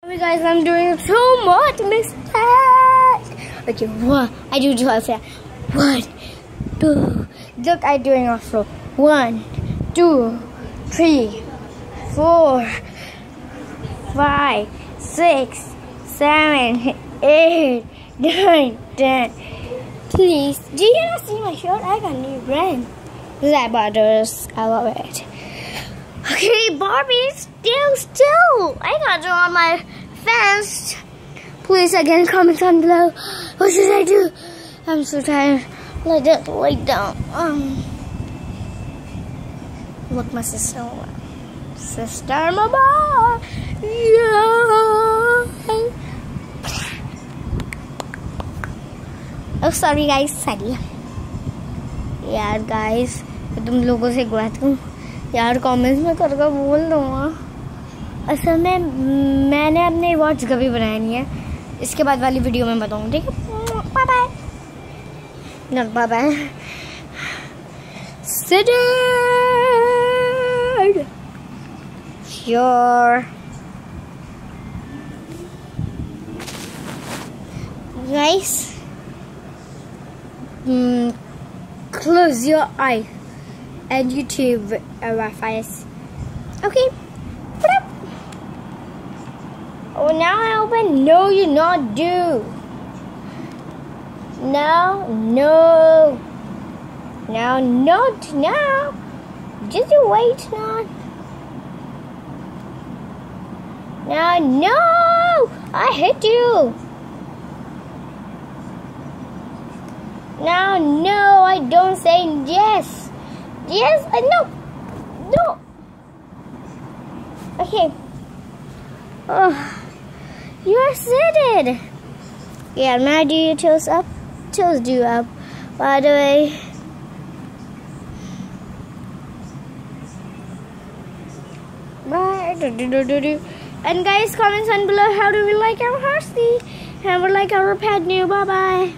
Hey guys, I'm doing so much mistakes. Okay, one. I do 12. 1, 2. Look, I'm doing also 1, 2, 3, 4, 5, 6, 7, 8, 9, 10. Please, do you not see my shirt? I got new brand. That butters. I love it. Okay, Barbie, still. I got you on my fence. Please, again, comment down below. What should I do? I'm so tired. Lay down. Look, my sister. Mama. Yeah. Oh, sorry, guys. Sorry. यार guys, तुम लोगों से बात करूं यार, comments में करके बोल दूंगा। असल में मैंने अपने वर्ड्स कभी बनाए नहीं है, इसके बाद वाली वीडियो में बताऊंगा, ठीक है? Bye bye. Not bye bye. Sit sure guys, close your eyes and YouTube Wi-Fi. Okay. Oh, now I open. No, you not do. No, not now. Just you wait now. Now, no, I hit you. Now, no, I don't say yes. Yes, no. Okay. Oh, you are seated. Yeah, now do your toes up. Toes do up. By the way. Bye. And guys, comment down below how do we like our horsey and we like our pet new. Bye bye.